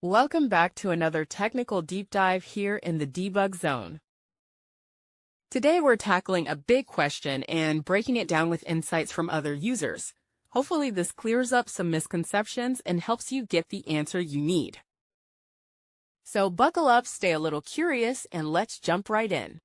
Welcome back to another technical deep dive here in the debug zone. Today we're tackling a big question and breaking it down with insights from other users. Hopefully this clears up some misconceptions and helps you get the answer you need. So buckle up, stay a little curious, and let's jump right in.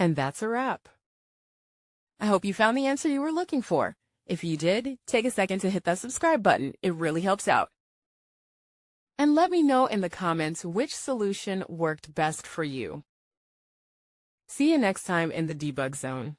And that's a wrap. I hope you found the answer you were looking for. If you did, take a second to hit that subscribe button. It really helps out. And let me know in the comments which solution worked best for you. See you next time in the debug zone.